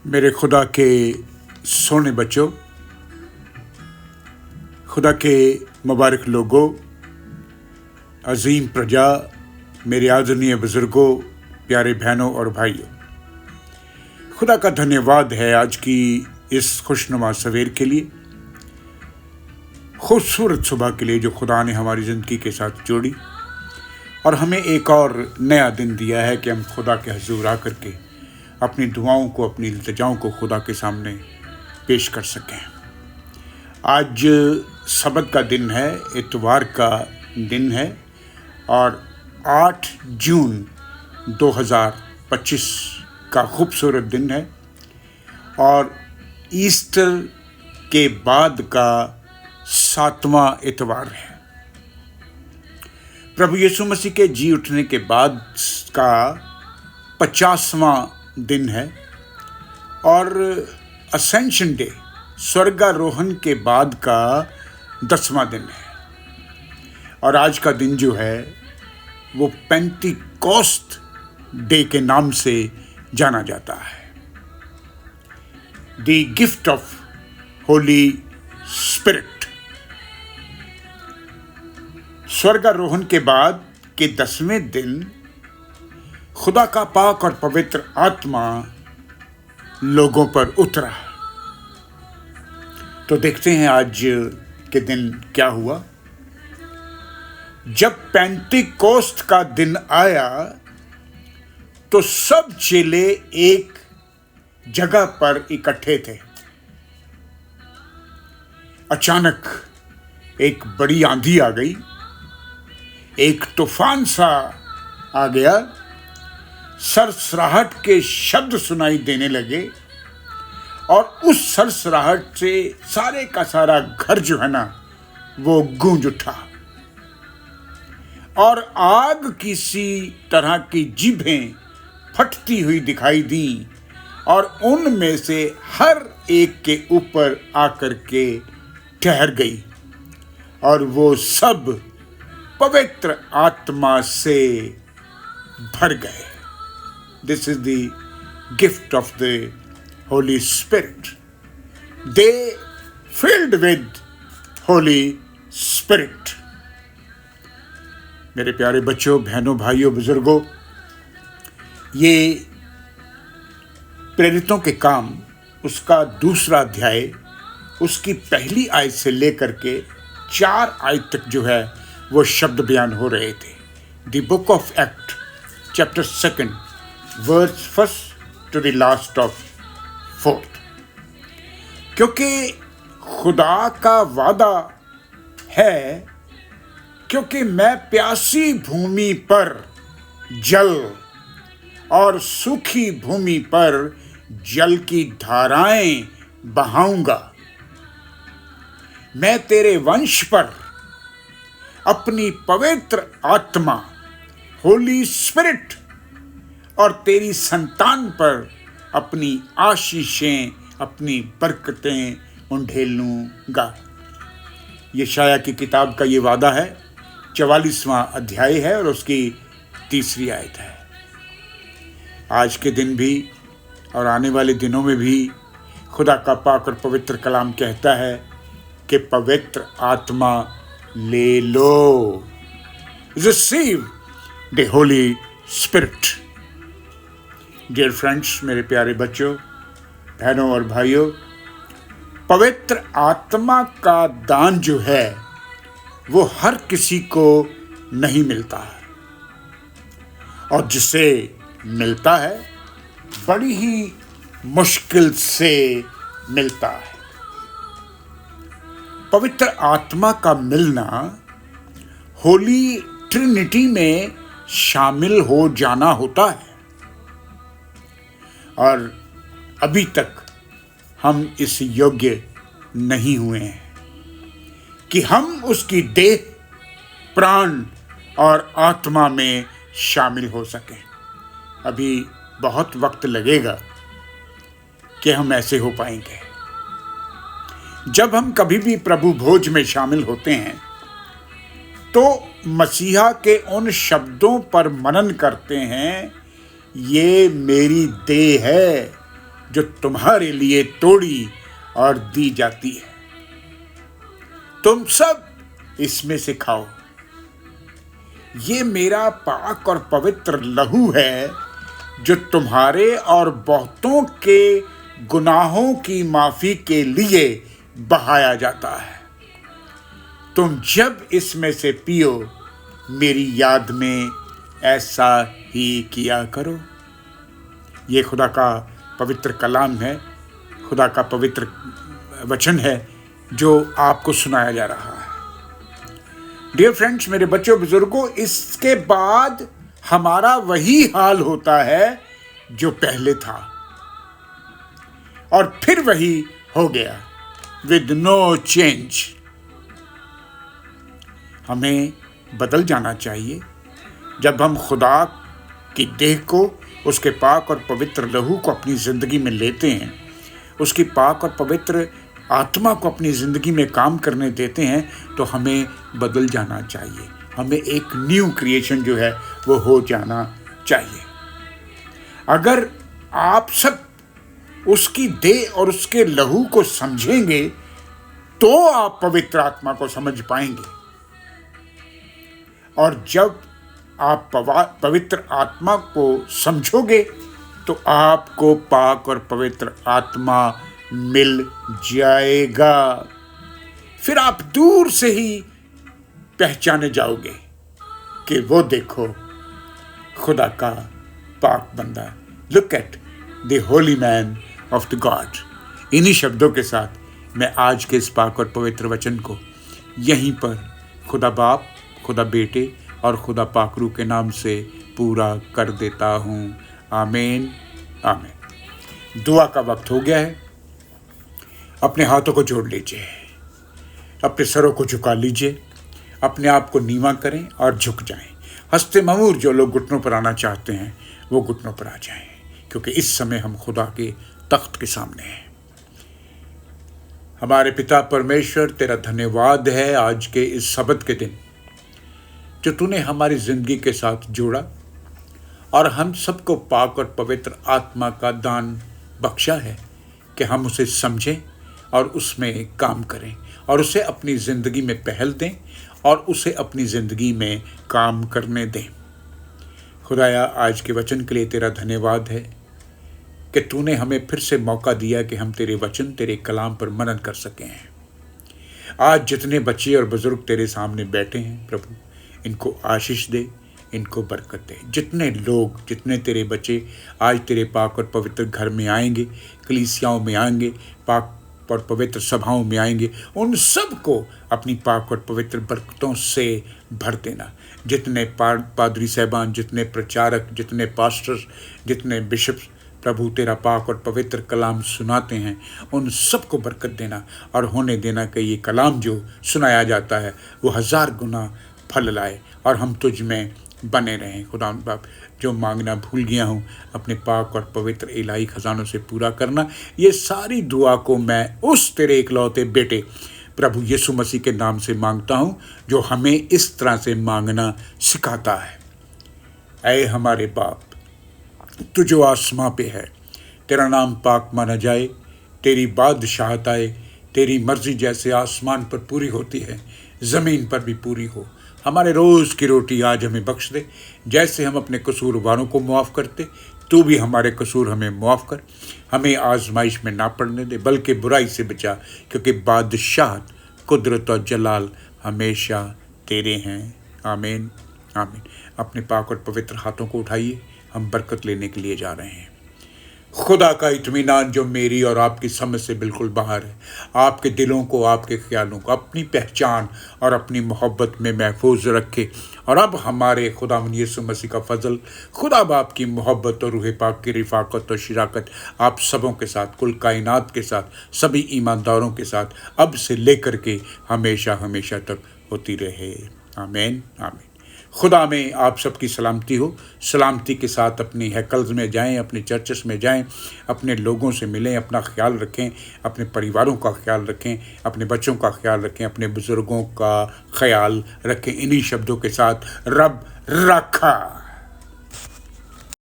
मेरे खुदा के सोने बच्चों, खुदा के मुबारक लोगों, अजीम प्रजा, मेरे आदरणीय बुजुर्गों, प्यारे बहनों और भाइयों, खुदा का धन्यवाद है आज की इस खुशनुमा सवेर के लिए, खूबसूरत सुबह के लिए जो खुदा ने हमारी ज़िंदगी के साथ जोड़ी और हमें एक और नया दिन दिया है कि हम खुदा के हुजूर आकर के अपनी दुआओं को, अपनी इल्तिजाओं को खुदा के सामने पेश कर सकें। आज सबत का दिन है, इतवार का दिन है और 8 जून 2025 का खूबसूरत दिन है और ईस्टर के बाद का 7वां इतवार है। प्रभु यीशु मसीह के जी उठने के बाद का 50वां दिन है और असेंशन डे, स्वर्गारोहण के बाद का 10वां दिन है और आज का दिन जो है वो पेंटिकोस्ट डे के नाम से जाना जाता है। The gift of Holy Spirit. स्वर्गारोहण के बाद के 10वें दिन खुदा का पाक और पवित्र आत्मा लोगों पर उतरा। तो देखते हैं आज के दिन क्या हुआ। जब पेंटिकोस्ट का दिन आया तो सब चेले एक जगह पर इकट्ठे थे। अचानक एक बड़ी आंधी आ गई, एक तूफान सा आ गया, सरसराहट के शब्द सुनाई देने लगे और उस सरसराहट से सारे का सारा घर जो है ना वो गूंज उठा और आग किसी तरह की जीभें फटती हुई दिखाई दी और उनमें से हर एक के ऊपर आकर के ठहर गई और वो सब पवित्र आत्मा से भर गए। This is the gift of the Holy Spirit. They filled with Holy Spirit. मेरे प्यारे बच्चों, बहनों, भाइयों, बुजुर्गों, ये प्रेरितों के काम उसका 2 अध्याय, उसकी पहली आयत से लेकर के 4 आयत तक जो है वो शब्द बयान हो रहे थे। The book of Acts, chapter 2, verse 1 to the last of 4th। क्योंकि खुदा का वादा है, क्योंकि मैं प्यासी भूमि पर जल और सूखी भूमि पर जल की धाराएं बहाऊंगा। मैं तेरे वंश पर अपनी पवित्र आत्मा, होली स्पिरिट, और तेरी संतान पर अपनी आशीषें, अपनी बरकतें उंडेलूंगा। यशायाह की किताब का ये वादा है, 44वां अध्याय है और उसकी 3री आयत है। आज के दिन भी और आने वाले दिनों में भी खुदा का पाक और पवित्र कलाम कहता है कि पवित्र आत्मा ले लो। Receive the Holy Spirit. Dear friends, मेरे प्यारे बच्चों, बहनों और भाइयों, पवित्र आत्मा का दान जो है वो हर किसी को नहीं मिलता है और जिसे मिलता है बड़ी ही मुश्किल से मिलता है। पवित्र आत्मा का मिलना होली ट्रिनिटी में शामिल हो जाना होता है और अभी तक हम इस योग्य नहीं हुए हैं कि हम उसकी देह, प्राण और आत्मा में शामिल हो सकें। अभी बहुत वक्त लगेगा कि हम ऐसे हो पाएंगे। जब हम कभी भी प्रभु भोज में शामिल होते हैं तो मसीहा के उन शब्दों पर मनन करते हैं, ये मेरी देह है जो तुम्हारे लिए तोड़ी और दी जाती है। तुम सब इसमें से खाओ। ये मेरा पाक और पवित्र लहू है, जो तुम्हारे और बहुतों के गुनाहों की माफी के लिए बहाया जाता है। तुम जब इसमें से पियो, मेरी याद में ऐसा ही किया करो। ये खुदा का पवित्र कलाम है, खुदा का पवित्र वचन है जो आपको सुनाया जा रहा है। डियर फ्रेंड्स, मेरे बच्चों बुजुर्गों, इसके बाद हमारा वही हाल होता है जो पहले था, और फिर वही हो गया, विद नो चेंज। हमें बदल जाना चाहिए। जब हम खुदा की देह को, उसके पाक और पवित्र लहू को अपनी ज़िंदगी में लेते हैं, उसकी पाक और पवित्र आत्मा को अपनी ज़िंदगी में काम करने देते हैं, तो हमें बदल जाना चाहिए। हमें एक न्यू क्रिएशन जो है वो हो जाना चाहिए। अगर आप सब उसकी देह और उसके लहू को समझेंगे, तो आप पवित्र आत्मा को समझ पाएंगे। और जब आप पवित्र आत्मा को समझोगे, तो आपको पाक और पवित्र आत्मा मिल जाएगा। फिर आप दूर से ही पहचाने जाओगे कि वो देखो, खुदा का पाक बंदा। Look at the Holi man of the God. इन्हीं शब्दों के साथ मैं आज के इस पाक और पवित्र वचन को यहीं पर खुदा बाप, खुदा बेटे और खुदा पाकरू के नाम से पूरा कर देता हूँ। आमीन, आमीन। दुआ का वक्त हो गया है। अपने हाथों को जोड़ लीजिए, अपने सरों को झुका लीजिए, अपने आप को नीवा करें और झुक जाएं। हंसते ममूर जो लोग घुटनों पर आना चाहते हैं, वो घुटनों पर आ जाएं, क्योंकि इस समय हम खुदा के तख्त के सामने हैं। हमारे पिता परमेश्वर, तेरा धन्यवाद है आज के इस सब्त के दिन, जो तूने हमारी ज़िंदगी के साथ जोड़ा और हम सबको पाक और पवित्र आत्मा का दान बख्शा है कि हम उसे समझें और उसमें काम करें और उसे अपनी ज़िंदगी में पहल दें और उसे अपनी ज़िंदगी में काम करने दें। खुदाया, आज के वचन के लिए तेरा धन्यवाद है कि तूने हमें फिर से मौका दिया कि हम तेरे वचन, तेरे कलाम पर मनन कर सकें। आज जितने बच्चे और बुजुर्ग तेरे सामने बैठे हैं प्रभु, इनको आशीष दे, इनको बरकत दे। जितने लोग, जितने तेरे बच्चे आज तेरे पाक और पवित्र घर में आएंगे, कलीसियाओं में आएंगे, पाक और पवित्र सभाओं में आएंगे, उन सब को अपनी पाक और पवित्र बरकतों से भर देना। जितने पादरी साहबान, जितने प्रचारक, जितने पास्टर्स, जितने बिशप्स प्रभु तेरा पाक और पवित्र कलाम सुनाते हैं, उन सब को बरकत देना और होने देना कि ये कलाम जो सुनाया जाता है वो 1000 गुना फल लाए और हम तुझ में बने रहें। खुदा बाप, जो मांगना भूल गया हूँ, अपने पाक और पवित्र इलाही खजानों से पूरा करना। ये सारी दुआ को मैं उस तेरे इकलौते बेटे प्रभु यीशु मसीह के नाम से मांगता हूँ, जो हमें इस तरह से मांगना सिखाता है। ऐ हमारे बाप, तू जो आसमां पे है, तेरा नाम पाक माना जाए, तेरी बादशाहत आए, तेरी मर्जी जैसे आसमान पर पूरी होती है, ज़मीन पर भी पूरी हो। हमारे रोज़ की रोटी आज हमें बख्श दे, जैसे हम अपने कसूरवारों को मुआफ़ करते, तू भी हमारे कसूर हमें मुआफ़ कर। हमें आजमाइश में ना पड़ने दे, बल्कि बुराई से बचा, क्योंकि बादशाहत, कुदरत और जलाल हमेशा तेरे हैं। आमीन, आमीन। अपने पाक और पवित्र हाथों को उठाइए, हम बरकत लेने के लिए जा रहे हैं। खुदा का इत्मीनान जो मेरी और आपकी समझ से बिल्कुल बाहर है, आपके दिलों को, आपके ख्यालों को अपनी पहचान और अपनी मोहब्बत में महफूज रखे। और अब हमारे खुदा यीशु मसीह का फजल, खुदा बाप की मोहब्बत और रूह पाक की रिफाकत और शिराकत आप सबों के साथ, कुल कायनात के साथ, सभी ईमानदारों के साथ अब से लेकर के हमेशा हमेशा तक होती रहे। आमीन, आमीन। खुदा में आप सबकी सलामती हो। सलामती के साथ अपनी हैकल्स में जाएं, अपने चर्चेस में जाएं, अपने लोगों से मिलें, अपना ख्याल रखें, अपने परिवारों का ख्याल रखें, अपने बच्चों का ख्याल रखें, अपने बुज़ुर्गों का ख्याल रखें। इन्हीं शब्दों के साथ रब रखा।